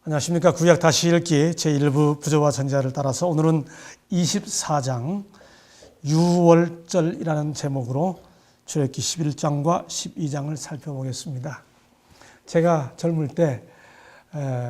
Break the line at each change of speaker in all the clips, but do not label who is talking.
안녕하십니까. 구약 다시 읽기 제1부 부조와 전제를 따라서 오늘은 24장 유월절이라는 제목으로 출애굽기 11장과 12장을 살펴보겠습니다. 제가 젊을 때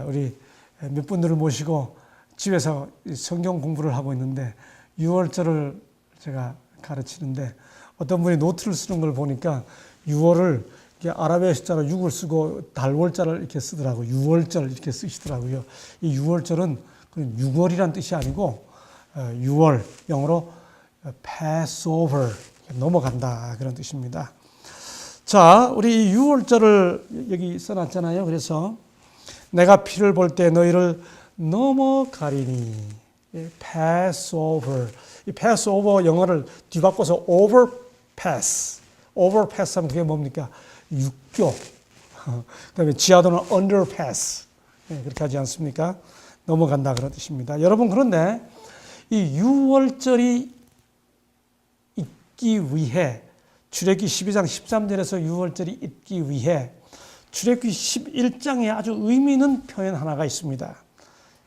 우리 몇 분들을 모시고 집에서 성경 공부를 하고 있는데 유월절을 제가 가르치는데 어떤 분이 노트를 쓰는 걸 보니까 유월을 아라비아 숫자로 6을 쓰고 달월자를 이렇게 쓰더라고요. 유월절 이렇게 쓰시더라고요. 이 유월절은 6월이란 뜻이 아니고 6월, 영어로 Passover, 넘어간다 그런 뜻입니다. 자, 우리 이 유월절을 여기 써놨잖아요. 그래서 내가 피를 볼 때 너희를 넘어가리니 Passover. 이 Passover 영어를 뒤바꿔서 overpass 하면 그게 뭡니까? 육교. 그다음에 지하도는 underpass. 그렇게 하지 않습니까? 넘어간다 그런 뜻입니다. 여러분, 그런데 이 유월절이 있기 위해 출애굽기 12장 13절에서 유월절이 있기 위해 출애굽기 11장에 아주 의미 있는 표현 하나가 있습니다.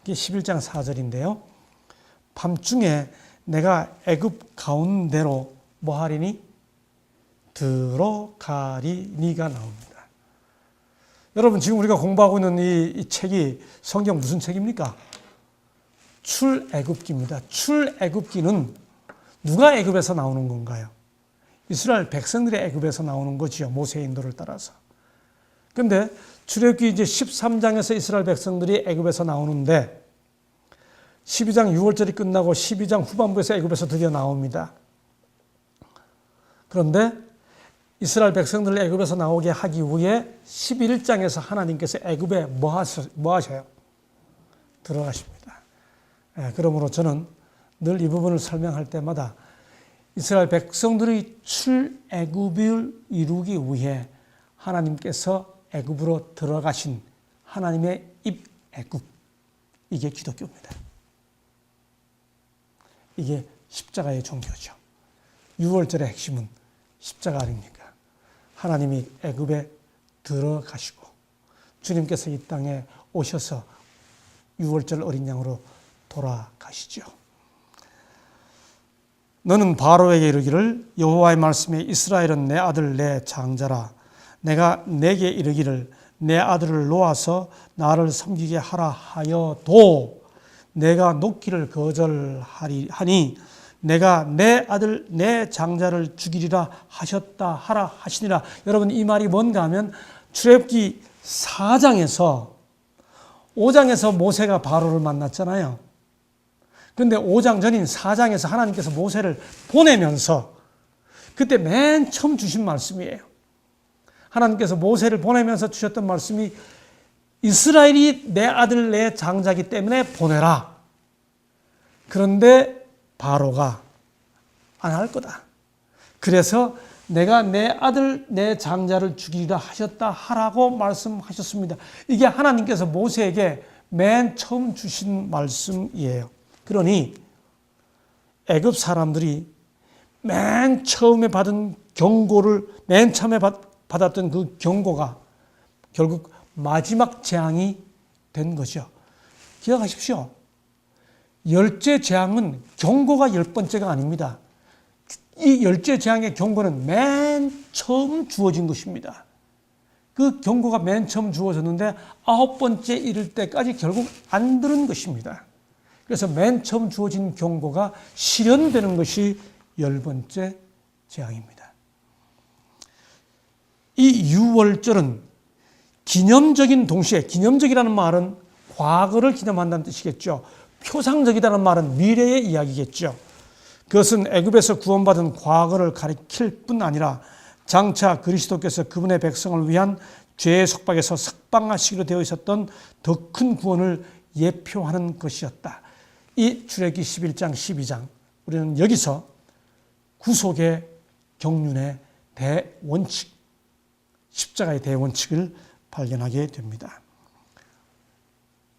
이게 11장 4절인데요. 밤중에 내가 애굽 가운데로 뭐 하리니? 들어가리니가 나옵니다. 여러분, 지금 우리가 공부하고 있는 이 책이 성경 무슨 책입니까? 출애굽기입니다. 출애굽기는 누가 애굽에서 나오는 건가요? 이스라엘 백성들이 애굽에서 나오는 거지요. 모세의 인도를 따라서. 그런데 출애굽기 이제 13장에서 이스라엘 백성들이 애굽에서 나오는데 12장 6월절이 끝나고 12장 후반부에서 애굽에서 드디어 나옵니다. 그런데 이스라엘 백성들을 애굽에서 나오게 하기 위해 11장에서 하나님께서 애굽에 뭐 하셔요? 들어가십니다. 그러므로 저는 늘 이 부분을 설명할 때마다 이스라엘 백성들이 출애굽을 이루기 위해 하나님께서 애굽으로 들어가신 하나님의 입애굽, 이게 기독교입니다. 이게 십자가의 종교죠. 유월절의 핵심은 십자가 아닙니까? 하나님이 애굽에 들어가시고 주님께서 이 땅에 오셔서 유월절 어린 양으로 돌아가시죠. 너는 바로에게 이르기를 여호와의 말씀에 이스라엘은 내 아들 내 장자라. 내가 내게 이르기를 내 아들을 놓아서 나를 섬기게 하라 하여도 내가 놓기를 거절하니 내가 내 아들 내 장자를 죽이리라 하셨다 하라 하시니라. 여러분, 이 말이 뭔가 하면 출애굽기 4장에서 5장에서 모세가 바로를 만났잖아요. 그런데 5장 전인 4장에서 하나님께서 모세를 보내면서 그때 맨 처음 주신 말씀이에요. 하나님께서 모세를 보내면서 주셨던 말씀이 이스라엘이 내 아들 내 장자이기 때문에 보내라. 그런데 바로가 안 할 거다. 그래서 내가 내 아들 내 장자를 죽이리라 하셨다 하라고 말씀하셨습니다. 이게 하나님께서 모세에게 맨 처음 주신 말씀이에요. 그러니 애굽 사람들이 맨 처음에 받은 경고를 맨 처음에 받았던 그 경고가 결국 마지막 재앙이 된 거죠. 기억하십시오. 열째 재앙은 경고가 10번째가 아닙니다. 이 열째 재앙의 경고는 맨 처음 주어진 것입니다. 그 경고가 맨 처음 주어졌는데 9번째 이를 때까지 결국 안 들은 것입니다. 그래서 맨 처음 주어진 경고가 실현되는 것이 10번째 재앙입니다. 이 유월절은 기념적인 동시에, 기념적이라는 말은 과거를 기념한다는 뜻이겠죠. 표상적이라는 말은 미래의 이야기겠죠. 그것은 애굽에서 구원받은 과거를 가리킬 뿐 아니라 장차 그리스도께서 그분의 백성을 위한 죄의 속박에서 석방하시기로 되어 있었던 더 큰 구원을 예표하는 것이었다. 이 출애굽기 11장 12장, 우리는 여기서 구속의 경륜의 대원칙, 십자가의 대원칙을 발견하게 됩니다.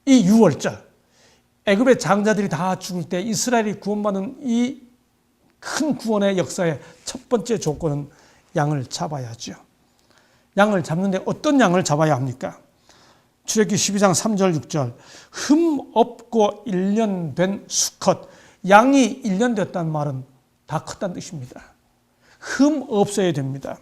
이 유월절, 애굽의 장자들이 다 죽을 때 이스라엘이 구원받는 이 큰 구원의 역사의 첫 번째 조건은 양을 잡아야죠. 양을 잡는데 어떤 양을 잡아야 합니까? 출애굽기 12장 3절 6절 흠 없고 1년 된 수컷, 양이 1년 됐다는 말은 다 컸다는 뜻입니다. 흠 없어야 됩니다.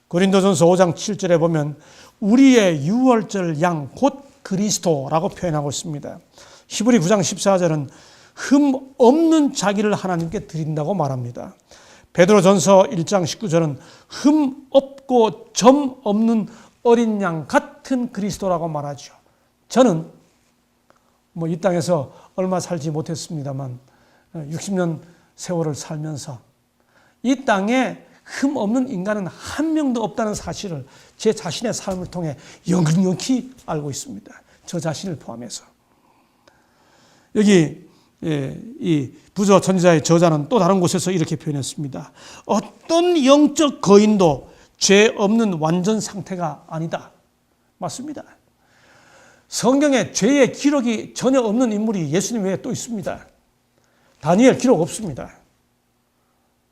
고린도전서 5장 7절에 보면 우리의 유월절 양 곧 그리스도라고 표현하고 있습니다. 히브리 9장 14절은 흠 없는 자기를 하나님께 드린다고 말합니다. 베드로전서 1장 19절은 흠 없고 점 없는 어린 양 같은 그리스도라고 말하죠. 저는 이 땅에서 얼마 살지 못했습니다만 60년 세월을 살면서 이 땅에 흠 없는 인간은 한 명도 없다는 사실을 제 자신의 삶을 통해 역력히 알고 있습니다. 저 자신을 포함해서. 여기 이 부저 전지자의 저자는 또 다른 곳에서 이렇게 표현했습니다. 어떤 영적 거인도 죄 없는 완전 상태가 아니다. 맞습니다. 성경에 죄의 기록이 전혀 없는 인물이 예수님 외에 또 있습니다. 다니엘 기록 없습니다.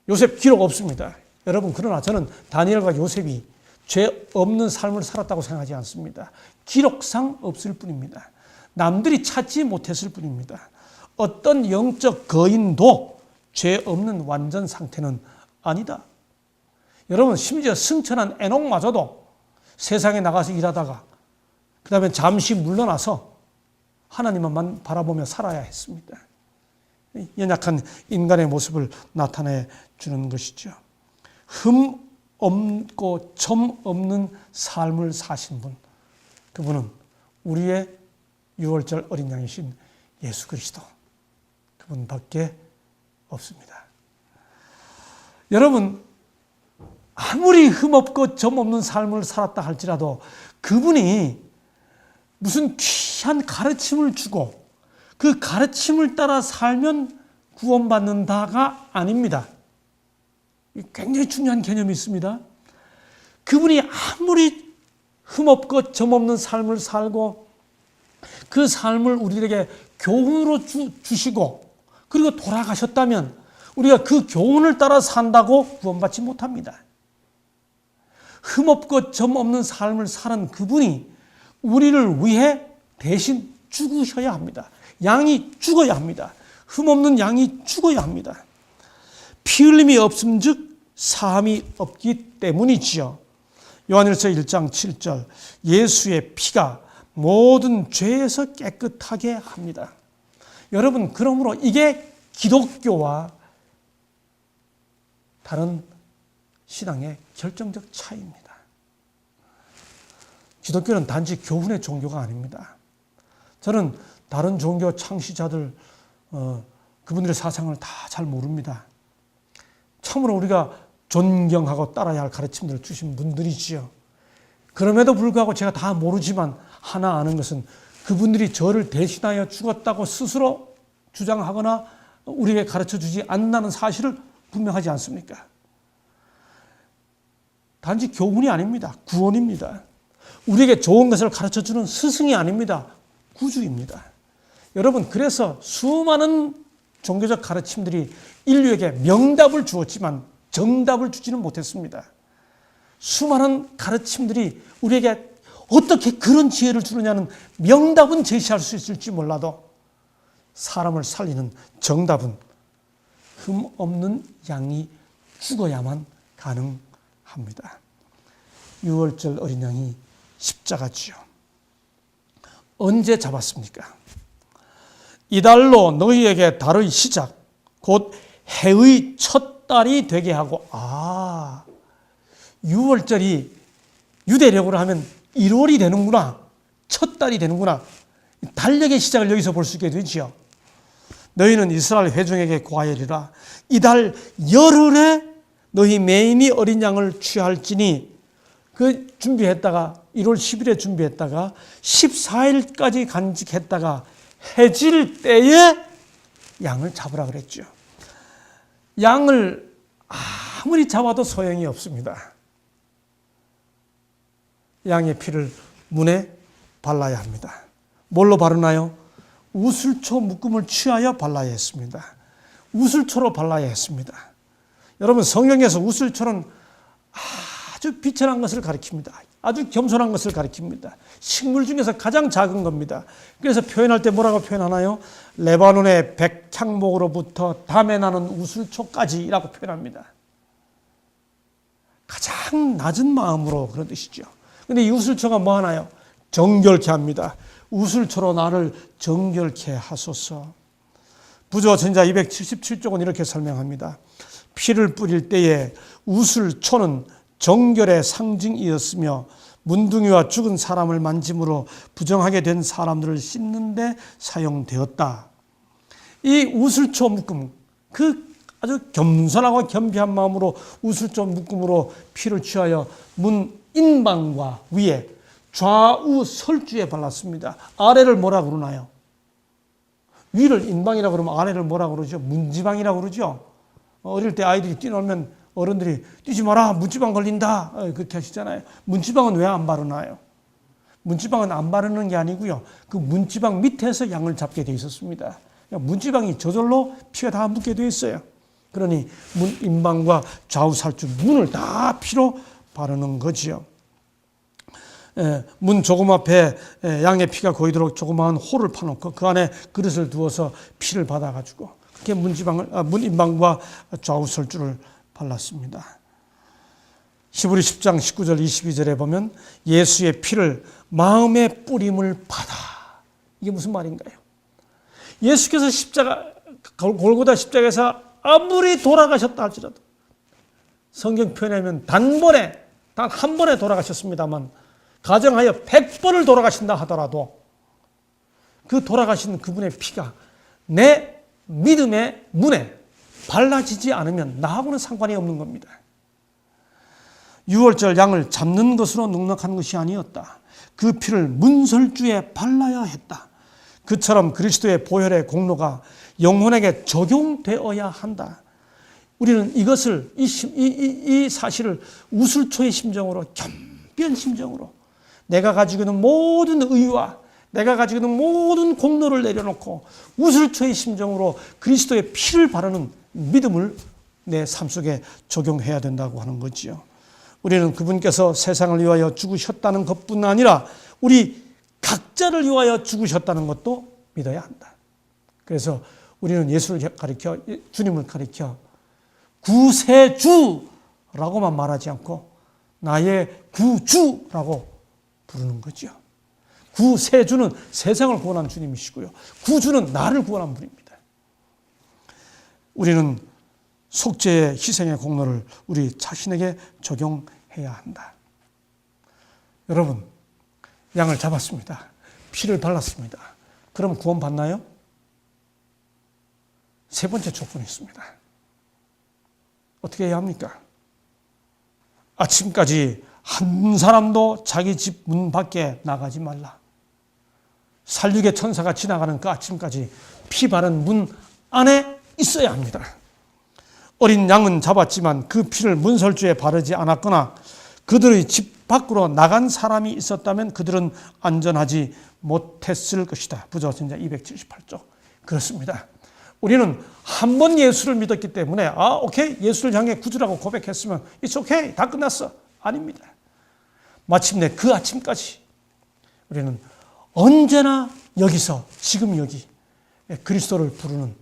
요셉 기록 없습니다. 여러분, 그러나 저는 다니엘과 요셉이 죄 없는 삶을 살았다고 생각하지 않습니다. 기록상 없을 뿐입니다. 남들이 찾지 못했을 뿐입니다. 어떤 영적 거인도 죄 없는 완전 상태는 아니다. 여러분, 심지어 승천한 에녹마저도 세상에 나가서 일하다가 그 다음에 잠시 물러나서 하나님만 바라보며 살아야 했습니다. 연약한 인간의 모습을 나타내 주는 것이죠. 흠 없고 점 없는 삶을 사신 분, 그분은 우리의 유월절 어린 양이신 예수 그리스도, 그분밖에 없습니다. 여러분, 아무리 흠없고 점없는 삶을 살았다 할지라도 그분이 무슨 귀한 가르침을 주고 그 가르침을 따라 살면 구원받는다가 아닙니다. 굉장히 중요한 개념이 있습니다. 그분이 아무리 흠없고 점없는 삶을 살고 그 삶을 우리에게 교훈으로 주시고 그리고 돌아가셨다면 우리가 그 교훈을 따라 산다고 구원받지 못합니다. 흠없고 점없는 삶을 사는 그분이 우리를 위해 대신 죽으셔야 합니다. 양이 죽어야 합니다. 흠없는 양이 죽어야 합니다. 피 흘림이 없음즉 사함이 없기 때문이지요. 요한일서 1장 7절 예수의 피가 모든 죄에서 깨끗하게 합니다. 여러분, 그러므로 이게 기독교와 다른 신앙의 결정적 차이입니다. 기독교는 단지 교훈의 종교가 아닙니다. 저는 다른 종교 창시자들 그분들의 사상을 다 잘 모릅니다. 참으로 우리가 존경하고 따라야 할 가르침들을 주신 분들이지요. 그럼에도 불구하고 제가 다 모르지만 하나 아는 것은 그분들이 저를 대신하여 죽었다고 스스로 주장하거나 우리에게 가르쳐주지 않는다는 사실을 분명하지 않습니까? 단지 교훈이 아닙니다. 구원입니다. 우리에게 좋은 것을 가르쳐주는 스승이 아닙니다. 구주입니다. 여러분, 그래서 수많은 종교적 가르침들이 인류에게 명답을 주었지만 정답을 주지는 못했습니다. 수많은 가르침들이 우리에게 어떻게 그런 지혜를 주느냐는 명답은 제시할 수 있을지 몰라도 사람을 살리는 정답은 흠 없는 양이 죽어야만 가능합니다. 유월절 어린 양이 십자가지요. 언제 잡았습니까? 이달로 너희에게 달의 시작 곧 해의 첫 달이 되게 하고, 유월절이 유대력으로 하면 1월이 되는구나, 첫 달이 되는구나, 달력의 시작을 여기서 볼 수 있게 되지요. 너희는 이스라엘 회중에게 고하여리라. 이달 열흘에 너희 매인이 어린 양을 취할지니, 그 준비했다가 1월 10일에 준비했다가 14일까지 간직했다가 해질 때에 양을 잡으라 그랬죠. 양을 아무리 잡아도 소용이 없습니다. 양의 피를 문에 발라야 합니다. 뭘로 바르나요? 우슬초 묶음을 취하여 발라야 했습니다. 우슬초로 발라야 했습니다. 여러분, 성경에서 우슬초는 아주 비천한 것을 가리킵니다. 아주 겸손한 것을 가리킵니다. 식물 중에서 가장 작은 겁니다. 그래서 표현할 때 뭐라고 표현하나요? 레바논의 백향목으로부터 담에 나는 우슬초까지라고 표현합니다. 가장 낮은 마음으로 그런 뜻이죠. 근데 이 우슬초가 뭐 하나요? 정결케 합니다. 우슬초로 나를 정결케 하소서. 부조전자 277쪽은 이렇게 설명합니다. 피를 뿌릴 때에 우슬초는 정결의 상징이었으며 문둥이와 죽은 사람을 만짐으로 부정하게 된 사람들을 씻는 데 사용되었다. 이 우슬초 묶음, 그 아주 겸손하고 겸비한 마음으로 우슬초 묶음으로 피를 취하여 문 인방과 위에 좌우 설주에 발랐습니다. 아래를 뭐라 그러나요? 위를 인방이라고 그러면 아래를 뭐라 그러죠? 문지방이라고 그러죠. 어릴 때 아이들이 뛰놀면 어른들이 뛰지 마라, 문지방 걸린다, 그렇게 하시잖아요. 문지방은 왜 안 바르나요? 문지방은 안 바르는 게 아니고요, 그 문지방 밑에서 양을 잡게 돼 있었습니다. 문지방이 저절로 피가 다 묻게 돼 있어요. 그러니 문 인방과 좌우 살주 문을 다 피로 바르는 거지요. 문 조금 앞에 양의 피가 고이도록 조그마한 홀을 파놓고 그 안에 그릇을 두어서 피를 받아가지고 그렇게 문 인방과 좌우 설주를 발랐습니다. 히브리 10장 19절 22절에 보면 예수의 피를 마음에 뿌림을 받아. 이게 무슨 말인가요? 예수께서 골고다 십자가에서 아무리 돌아가셨다 할지라도 성경 표현하면 단 한 번에 돌아가셨습니다만 가정하여 100번을 돌아가신다 하더라도 그 돌아가신 그분의 피가 내 믿음의 문에 발라지지 않으면 나하고는 상관이 없는 겁니다. 유월절 양을 잡는 것으로 넉넉한 것이 아니었다. 그 피를 문설주에 발라야 했다. 그처럼 그리스도의 보혈의 공로가 영혼에게 적용되어야 한다. 우리는 이것을 이 사실을 우슬초의 심정으로, 겸비한 심정으로, 내가 가지고 있는 모든 의와 내가 가지고 있는 모든 공로를 내려놓고 우슬초의 심정으로 그리스도의 피를 바르는 믿음을 내 삶 속에 적용해야 된다고 하는 거지요. 우리는 그분께서 세상을 위하여 죽으셨다는 것뿐 아니라 우리 각자를 위하여 죽으셨다는 것도 믿어야 한다. 그래서 우리는 예수를 가리켜, 주님을 가리켜 구세주라고만 말하지 않고 나의 구주라고 부르는 거죠. 구세주는 세상을 구원한 주님이시고요, 구주는 나를 구원한 분입니다. 우리는 속죄의 희생의 공로를 우리 자신에게 적용해야 한다. 여러분, 양을 잡았습니다. 피를 발랐습니다. 그럼 구원 받나요? 세 번째 조건이 있습니다. 어떻게 해야 합니까? 아침까지 한 사람도 자기 집 문 밖에 나가지 말라. 살육의 천사가 지나가는 그 아침까지 피 바른 문 안에 있어야 합니다. 어린 양은 잡았지만 그 피를 문설주에 바르지 않았거나 그들의 집 밖으로 나간 사람이 있었다면 그들은 안전하지 못했을 것이다. 부조전자 278쪽. 그렇습니다. 우리는 한 번 예수를 믿었기 때문에 오케이, 예수를 향해 구주라고 고백했으면 it's okay, 다 끝났어. 아닙니다. 마침내 그 아침까지 우리는 언제나 여기서, 지금 여기 그리스도를 부르는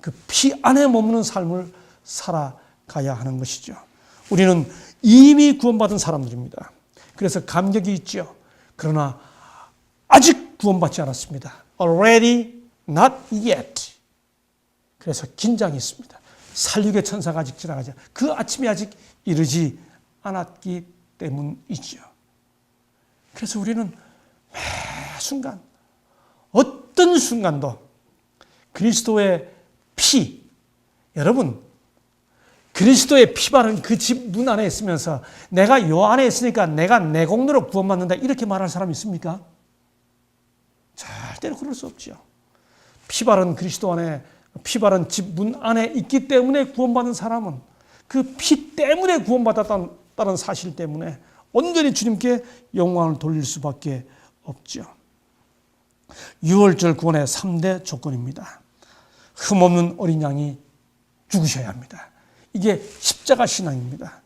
그 피 안에 머무는 삶을 살아가야 하는 것이죠. 우리는 이미 구원받은 사람들입니다. 그래서 감격이 있죠. 그러나 아직 구원받지 않았습니다. Already, not yet. 그래서 긴장이 있습니다. 살육의 천사가 아직 지나가지, 그 아침이 아직 이르지 않았기 때문이죠. 그래서 우리는 매 순간, 어떤 순간도 그리스도의 피, 여러분, 그리스도의 피 바른 그 집 문 안에 있으면서 내가 요 안에 있으니까 내가 내 공로로 구원받는다, 이렇게 말할 사람 있습니까? 절대로 그럴 수 없죠. 피 바른 그리스도 안에, 피 바른 집 문 안에 있기 때문에 구원받은 사람은 그 피 때문에 구원받았다는 사실 때문에 온전히 주님께 영광을 돌릴 수밖에 없죠. 유월절 구원의 3대 조건입니다. 흠없는 어린 양이 죽으셔야 합니다. 이게 십자가 신앙입니다.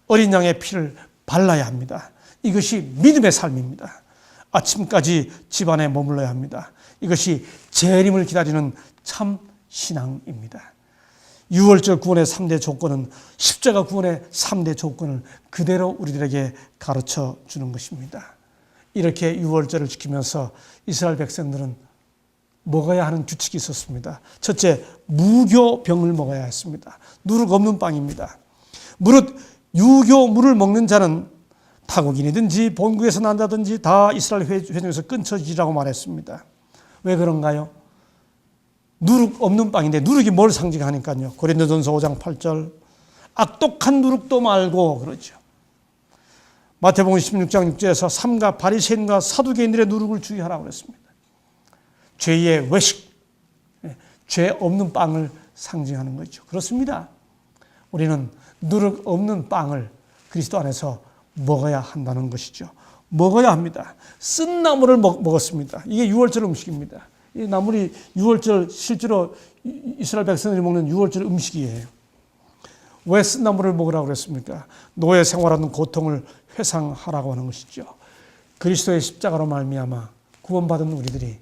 어린 양의 피를 발라야 합니다. 이것이 믿음의 삶입니다. 아침까지 집안에 머물러야 합니다. 이것이 재림을 기다리는 참 신앙입니다. 유월절 구원의 3대 조건은 십자가 구원의 3대 조건을 그대로 우리들에게 가르쳐 주는 것입니다. 이렇게 유월절을 지키면서 이스라엘 백성들은 먹어야 하는 규칙이 있었습니다. 첫째, 무교병을 먹어야 했습니다. 누룩 없는 빵입니다. 무릇 유교물을 먹는 자는 타국인이든지 본국에서 난다든지 다 이스라엘 회중에서 끊쳐지라고 말했습니다. 왜 그런가요? 누룩 없는 빵인데 누룩이 뭘 상징하니까요. 고린도전서 5장 8절 악독한 누룩도 말고 그러죠. 마태복음 16장 6절에서 삼가 바리새인과 사두개인들의 누룩을 주의하라고 그랬습니다. 죄의 외식, 죄 없는 빵을 상징하는 거죠. 그렇습니다. 우리는 누룩 없는 빵을 그리스도 안에서 먹어야 한다는 것이죠. 먹어야 합니다. 쓴 나물을 먹었습니다. 이게 유월절 음식입니다. 이 나물이 유월절 실제로 이스라엘 백성들이 먹는 유월절 음식이에요. 왜 쓴 나물을 먹으라고 그랬습니까? 노예 생활하는 고통을 회상하라고 하는 것이죠. 그리스도의 십자가로 말미암아 구원받은 우리들이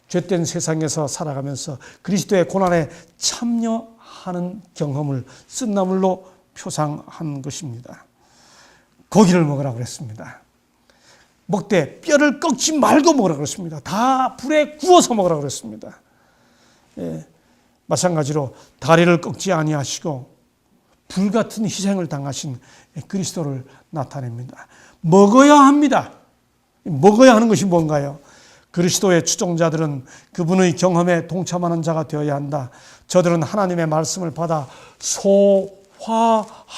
죄된 세상에서 살아가면서 그리스도의 고난에 참여하는 경험을 쓴 나물로 표상한 것입니다. 고기를 먹으라고 그랬습니다. 먹되 뼈를 꺾지 말고 먹으라고 그랬습니다. 다 불에 구워서 먹으라고 그랬습니다. 마찬가지로 다리를 꺾지 아니하시고 불같은 희생을 당하신 그리스도를 나타냅니다. 먹어야 합니다. 먹어야 하는 것이 뭔가요? 그리스도의 추종자들은 그분의 경험에 동참하는 자가 되어야 한다. 저들은 하나님의 말씀을 받아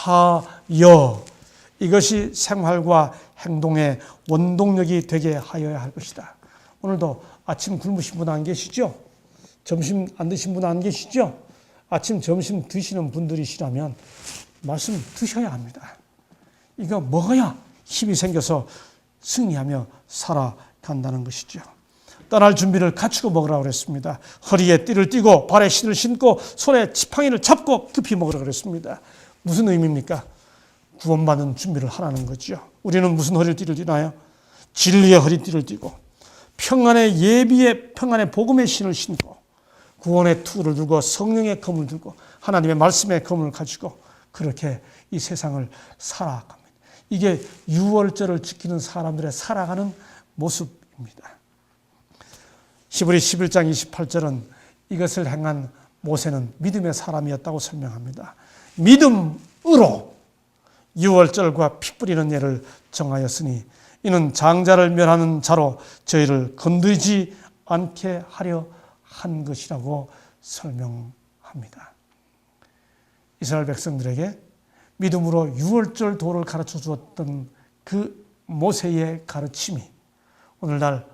소화하여 이것이 생활과 행동의 원동력이 되게 하여야 할 것이다. 오늘도 아침 굶으신 분 안 계시죠? 점심 안 드신 분 안 계시죠? 아침, 점심 드시는 분들이시라면 말씀 드셔야 합니다. 이거 먹어야 힘이 생겨서 승리하며 살아간다는 것이죠. 떠날 준비를 갖추고 먹으라고 그랬습니다. 허리에 띠를 띠고 발에 신을 신고 손에 지팡이를 잡고 급히 먹으라고 그랬습니다. 무슨 의미입니까? 구원받는 준비를 하라는 거죠. 우리는 무슨 허리띠를 띠나요? 진리의 허리띠를 띠고 평안의 예비의 평안의 복음의 신을 신고 구원의 투구를 들고 성령의 검을 들고 하나님의 말씀의 검을 가지고 그렇게 이 세상을 살아갑니다. 이게 유월절을 지키는 사람들의 살아가는 모습입니다. 히브리 11장 28절은 이것을 행한 모세는 믿음의 사람이었다고 설명합니다. 믿음으로 유월절과 피 뿌리는 예를 정하였으니 이는 장자를 멸하는 자로 저희를 건드리지 않게 하려 한 것이라고 설명합니다. 이스라엘 백성들에게 믿음으로 유월절 도를 가르쳐 주었던 그 모세의 가르침이 오늘날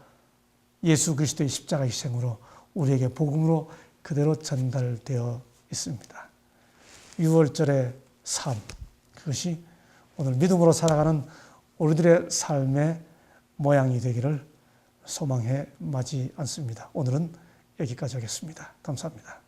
예수 그리스도의 십자가 희생으로 우리에게 복음으로 그대로 전달되어 있습니다. 유월절의 삶, 그것이 오늘 믿음으로 살아가는 우리들의 삶의 모양이 되기를 소망해 마지 않습니다. 오늘은 여기까지 하겠습니다. 감사합니다.